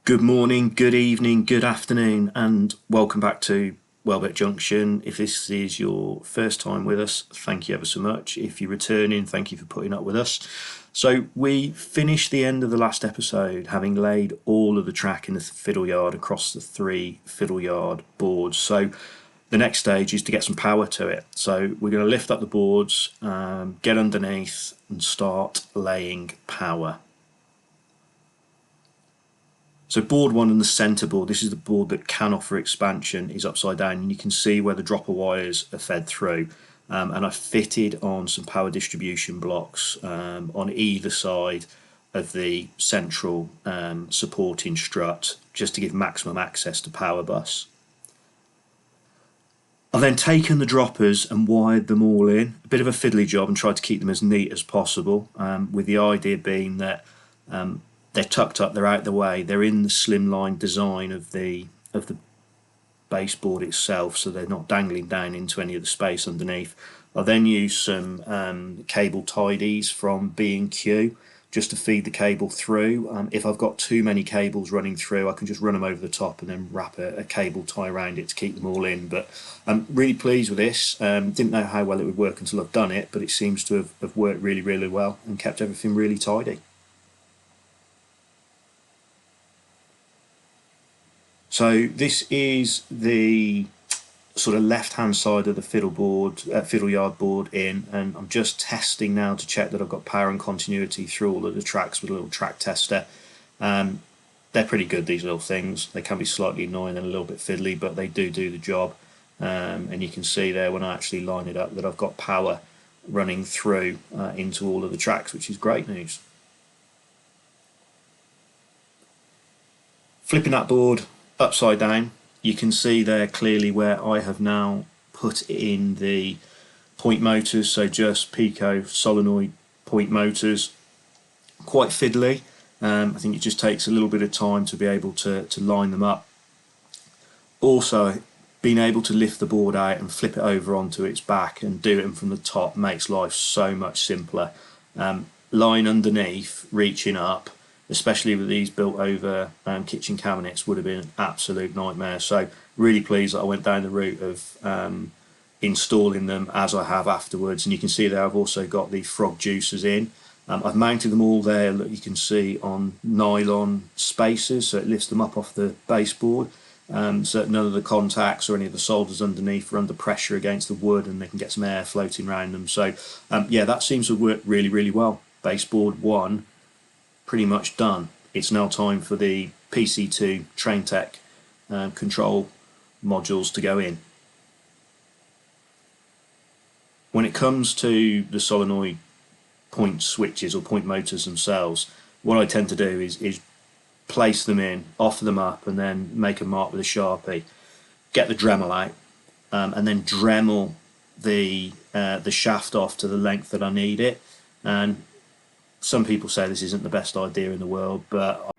Good morning, good evening, good afternoon, and welcome back to Welbeck Junction. If this is your first time with us, thank you ever so much. If you're returning, thank you for putting up with us. So we finished the end of the last episode having laid all of the track in the fiddle yard across the 3 fiddle yard boards. So the next stage is to get some power to it. So we're going to lift up the boards, get underneath and start laying power. So board 1 and the centre board, this is the board that can offer expansion, is upside down, and you can see where the dropper wires are fed through. And I fitted on some power distribution blocks on either side of the central supporting strut, just to give maximum access to power bus. I've then taken the droppers and wired them all in, a bit of a fiddly job, and tried to keep them as neat as possible, with the idea being that they're tucked up, they're out the way, they're in the slimline design of the baseboard itself, so they're not dangling down into any of the space underneath. I then use some cable tidies from B&Q just to feed the cable through. If I've got too many cables running through, I can just run them over the top and then wrap a cable tie around it to keep them all in. But I'm really pleased with this. Didn't know how well it would work until I've done it, but it seems to have worked really, really well and kept everything really tidy. So this is the sort of left-hand side of the fiddle yard board in, and I'm just testing now to check that I've got power and continuity through all of the tracks with a little track tester. They're pretty good, these little things. They can be slightly annoying and a little bit fiddly, but they do the job. And you can see there when I actually line it up that I've got power running through into all of the tracks, which is great news. Flipping that board upside down, you can see there clearly where I have now put in the point motors, so just Pico solenoid point motors. Quite fiddly. I think it just takes a little bit of time to be able to line them up. Also, being able to lift the board out and flip it over onto its back and do it from the top makes life so much simpler. Line underneath, reaching up, especially with these built over kitchen cabinets, would have been an absolute nightmare. So really pleased that I went down the route of installing them as I have afterwards. And you can see there I've also got the frog juicers in. I've mounted them all there, look, you can see, on nylon spacers, so it lifts them up off the baseboard, so that none of the contacts or any of the solders underneath are under pressure against the wood and they can get some air floating around them. So yeah, that seems to work really, really well. Baseboard 1 pretty much done. It's now time for the PC2 TrainTech control modules to go in. When it comes to the solenoid point switches or point motors themselves, what I tend to do is place them in, offer them up, and then make a mark with a Sharpie, get the Dremel out, and then Dremel the shaft off to the length that I need it. And some people say this isn't the best idea in the world, but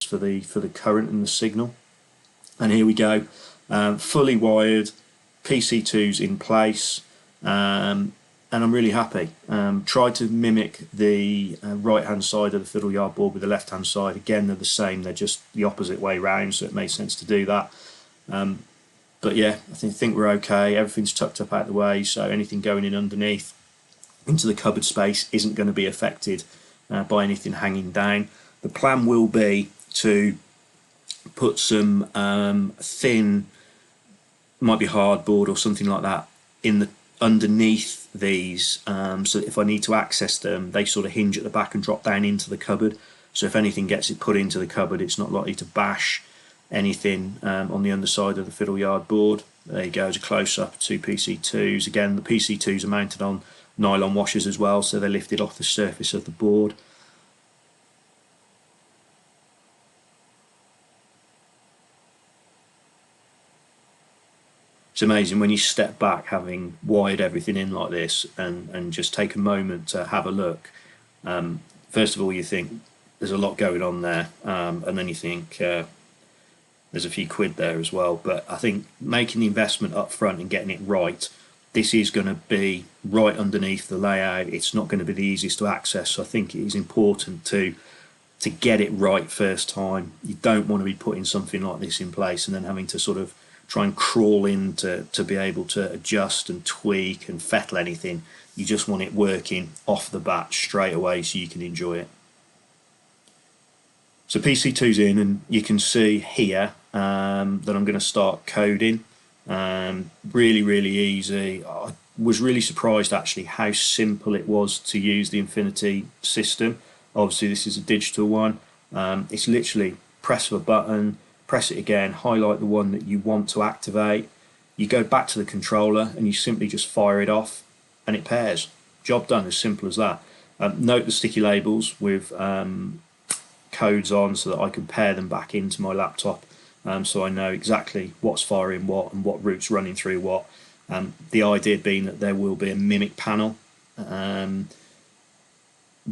for the current and the signal. And here we go, fully wired, PC2's in place, and I'm really happy. Tried to mimic the right hand side of the fiddle yard board with the left hand side. Again, they're the same, they're just the opposite way round, so it made sense to do that. But yeah, I think we're okay. Everything's tucked up out the way, so anything going in underneath into the cupboard space isn't going to be affected by anything hanging down. The plan will be to put some thin, might be hardboard or something like that, in the underneath these, so that if I need to access them, they sort of hinge at the back and drop down into the cupboard. So if anything gets it put into the cupboard, it's not likely to bash anything on the underside of the fiddle yard board. There you go, as a close-up, 2 PC2s. Again, the PC2s are mounted on nylon washers as well, so they're lifted off the surface of the board. It's amazing when you step back, having wired everything in like this, and just take a moment to have a look. First of all, you think there's a lot going on there, and then you think there's a few quid there as well. But I think making the investment up front and getting it right, this is going to be right underneath the layout. It's not going to be the easiest to access, so I think it is important to get it right first time. You don't want to be putting something like this in place and then having to sort of try and crawl in to be able to adjust and tweak and fettle anything. You just want it working off the bat straight away so you can enjoy it. So PC2's in, and you can see here that I'm going to start coding. Really, really easy. I was really surprised actually how simple it was to use the Infinity system. Obviously this is a digital one. It's literally press of a button, press it again, highlight the one that you want to activate. You go back to the controller and you simply just fire it off and it pairs. Job done, as simple as that. Note the sticky labels with codes on so that I can pair them back into my laptop, so I know exactly what's firing what and what route's running through what. The idea being that there will be a mimic panel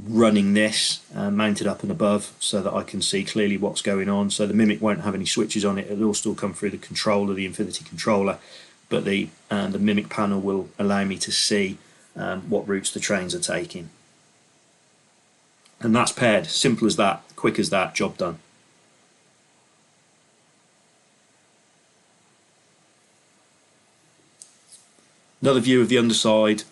running this mounted up and above so that I can see clearly what's going on. So the mimic won't have any switches on it, it'll all still come through the controller, the Infinity controller, but the mimic panel will allow me to see what routes the trains are taking. And that's paired, simple as that, quick as that, job done. Another view of the underside,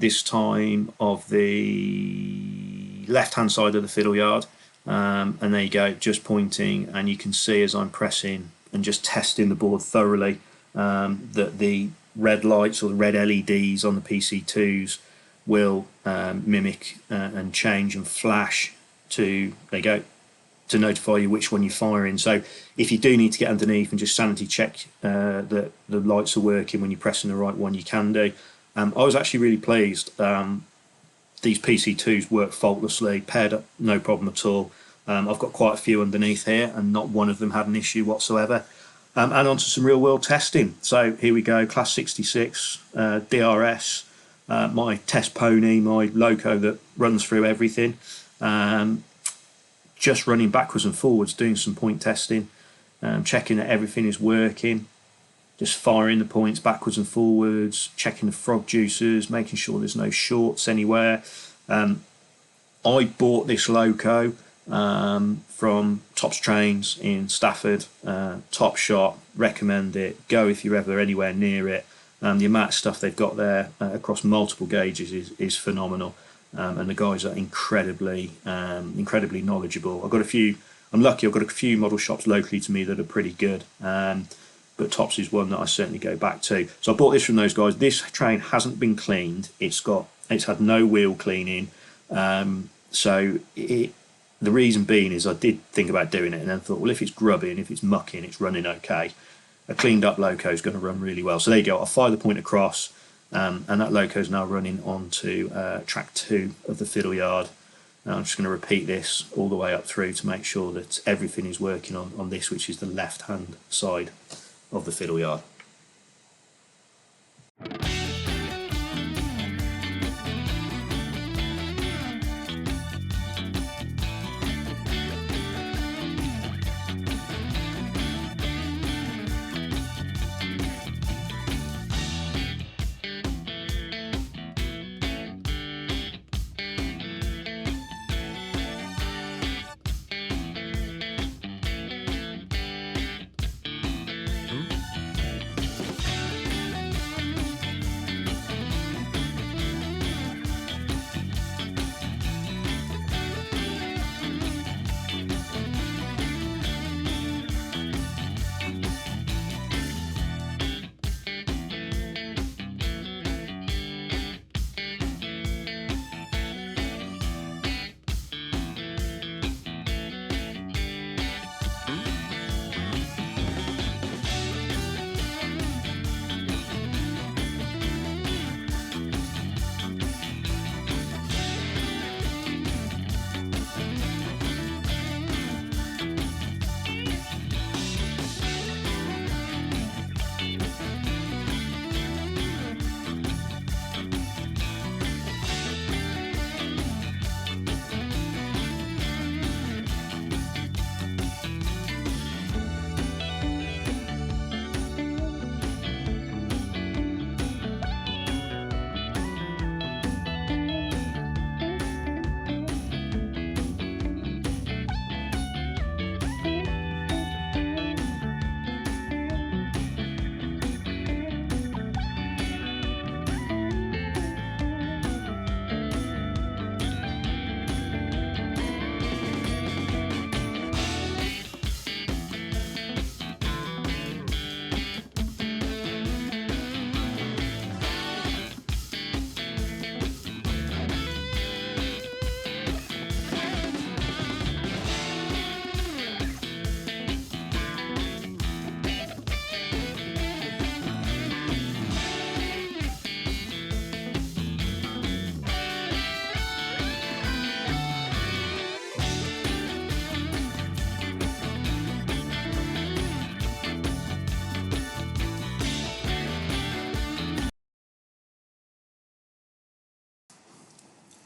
this time of the left-hand side of the fiddle yard, and there you go, just pointing, and you can see as I'm pressing and just testing the board thoroughly that the red lights or the red LEDs on the PC2s will mimic and change and flash to, there you go, to notify you which one you're firing. So if you do need to get underneath and just sanity check that the lights are working when you're pressing the right one, you can do. I was actually really pleased. These PC2s work faultlessly, paired up, no problem at all. I've got quite a few underneath here and not one of them had an issue whatsoever. And on to some real world testing. So here we go, Class 66, DRS, my test pony, my loco that runs through everything. Just running backwards and forwards, doing some point testing, checking that everything is working, just firing the points backwards and forwards, checking the frog juicers, making sure there's no shorts anywhere. I bought this loco from Tops Trains in Stafford, top shot, recommend it, go if you're ever anywhere near it. The amount of stuff they've got there across multiple gauges is phenomenal. And the guys are incredibly knowledgeable. I'm lucky, I've got a few model shops locally to me that are pretty good, but Tops is one that I certainly go back to. So I bought this from those guys. This train hasn't been cleaned, it's had no wheel cleaning, so the reason being is I did think about doing it and then thought, well, if it's grubby and if it's mucking, it's running okay. A cleaned up loco is going to run really well. So there you go, I'll fire the point across. And that loco is now running onto track 2 of the fiddle yard. Now I'm just going to repeat this all the way up through to make sure that everything is working on this, which is the left hand side of the fiddle yard.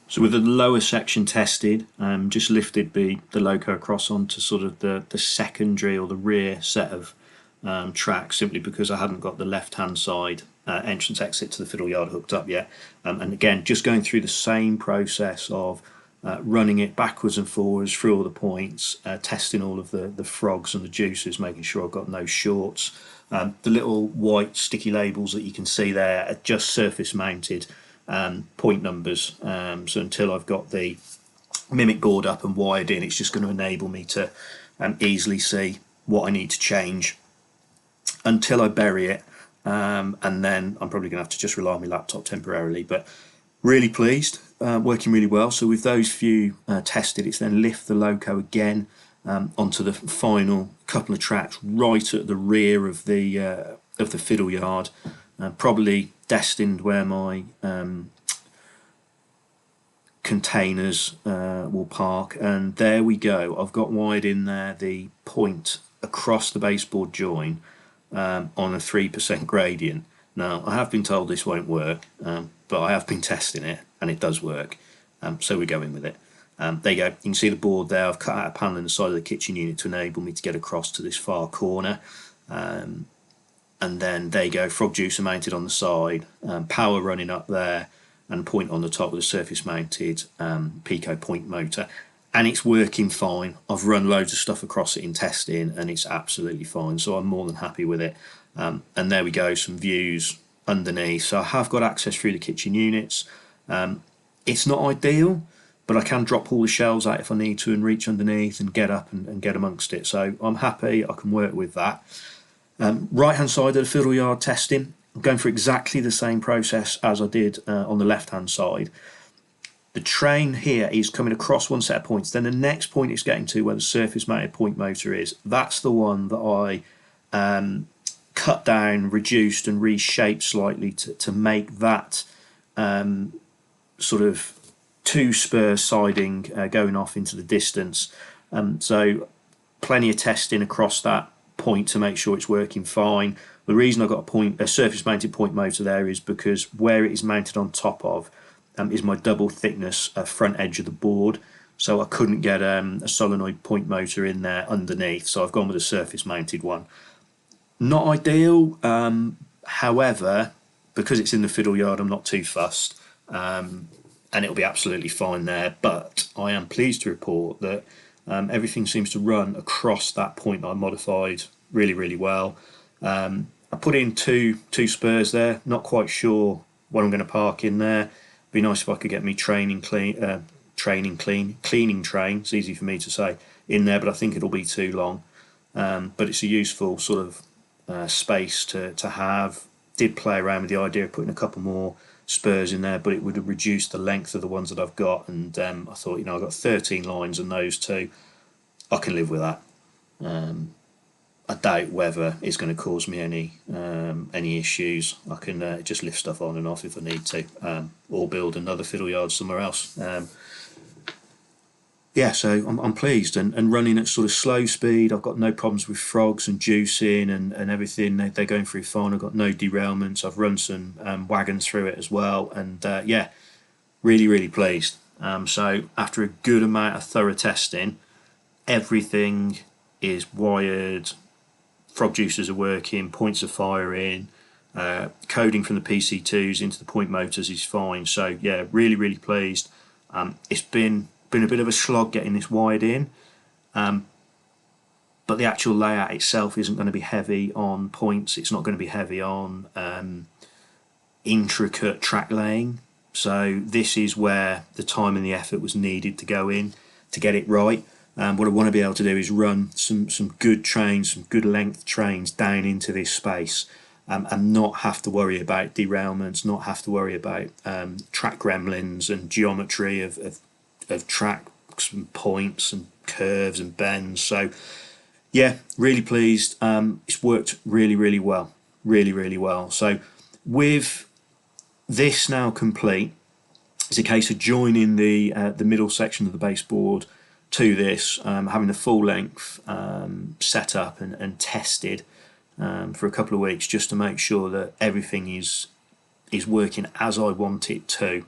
So with the lower section tested, just lifted the loco across onto sort of the secondary or the rear set of tracks, simply because I hadn't got the left-hand side entrance exit to the fiddle yard hooked up yet. And again, just going through the same process of running it backwards and forwards through all the points, testing all of the frogs and the juices, making sure I've got no shorts. The little white sticky labels that you can see there are just surface mounted point numbers. So until I've got the mimic board up and wired in, it's just going to enable me to easily see what I need to change until I bury it. And then I'm probably going to have to just rely on my laptop temporarily, but really pleased, working really well. So with those few tested, it's then lift the loco again onto the final couple of tracks right at the rear of the fiddle yard, probably destined where my containers will park. And there we go. I've got wired in there the point across the baseboard join on a 3% gradient. Now, I have been told this won't work, but I have been testing it and it does work, so we're going with it. There you go, you can see the board there. I've cut out a panel in the side of the kitchen unit to enable me to get across to this far corner, and then there you go, frog juicer mounted on the side, power running up there, and point on the top with a surface mounted Pico point motor. And it's working fine. I've run loads of stuff across it in testing and it's absolutely fine, so I'm more than happy with it. And there we go, some views underneath. So I have got access through the kitchen units. It's not ideal, but I can drop all the shelves out if I need to and reach underneath and get up and get amongst it. So I'm happy, I can work with that. Right hand side of the fiddle yard testing, I'm going for exactly the same process as I did on the left hand side. The train here is coming across one set of points, then the next point it's getting to where the surface mounted point motor is, that's the one that I cut down, reduced and reshaped slightly to make that sort of two spur siding going off into the distance. So plenty of testing across that point to make sure it's working fine. The reason I've got a surface mounted point motor there is because where it is mounted on top of is my double thickness front edge of the board, so I couldn't get a solenoid point motor in there underneath, so I've gone with a surface mounted one. Not ideal, however, because it's in the fiddle yard, I'm not too fussed, and it'll be absolutely fine there. But I am pleased to report that everything seems to run across that point that I modified really, really well. I put in two spurs there, not quite sure what I'm going to park in there. Be nice if I could get me cleaning train, it's easy for me to say, in there, but I think it'll be too long. But it's a useful sort of space to have. Did play around with the idea of putting a couple more spurs in there, but it would have reduced the length of the ones that I've got, and I thought, I've got 13 lines and those two, I can live with that. I doubt weather is going to cause me any issues. I can just lift stuff on and off if I need to, or build another fiddle yard somewhere else. Yeah, so I'm pleased, and running at sort of slow speed. I've got no problems with frogs and juicing and everything. They're going through fine. I've got no derailments. I've run some wagons through it as well, and yeah, really, really pleased. So after a good amount of thorough testing, everything is wired. Frog juicers are working, points are firing, coding from the PC2s into the point motors is fine. So yeah, really, really pleased. It's been a bit of a slog getting this wired in, but the actual layout itself isn't going to be heavy on points. It's not going to be heavy on intricate track laying. So this is where the time and the effort was needed to go in to get it right. What I want to be able to do is run some good trains, some good length trains down into this space, and not have to worry about derailments, not have to worry about track gremlins and geometry of tracks and points and curves and bends. So yeah, really pleased. It's worked really, really well, really, really well. So with this now complete, it's a case of joining the middle section of the baseboard to this, having the full length set up and tested for a couple of weeks, just to make sure that everything is working as I want it to.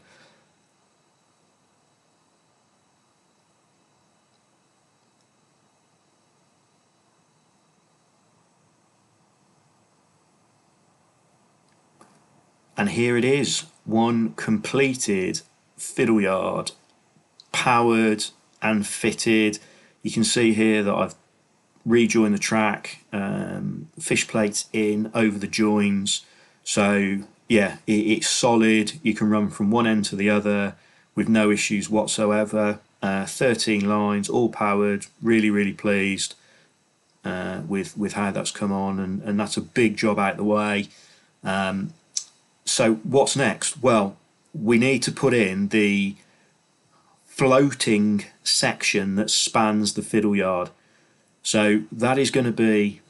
And here it is, one completed fiddle yard, powered and fitted. You can see here that I've rejoined the track, fish plates in over the joins. So yeah, it's solid. You can run from one end to the other with no issues whatsoever. 13 lines, all powered. Really pleased with how that's come on, and that's a big job out the way. So what's next? Well, we need to put in the floating section that spans the fiddle yard. So that is going to be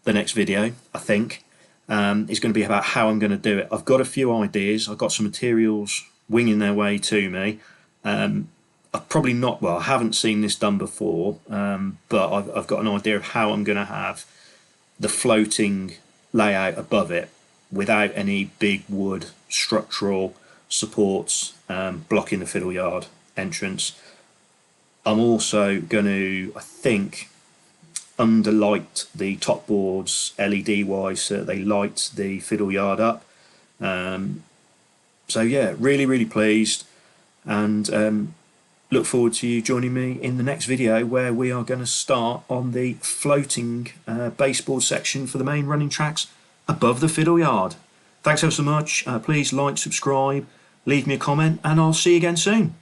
the next video, I think. It's going to be about how I'm going to do it. I've got a few ideas. I've got some materials winging their way to me. I've probably not, well, I haven't seen this done before, but I've got an idea of how I'm going to have the floating layout above it without any big wood structural supports blocking the fiddle yard entrance. I'm also going to, I think, underlight the top boards LED wise so that they light the fiddle yard up. So yeah, really pleased, and look forward to you joining me in the next video, where we are going to start on the floating baseboard section for the main running tracks above the fiddle yard. Thanks ever so much. Please like, subscribe, leave me a comment, and I'll see you again soon.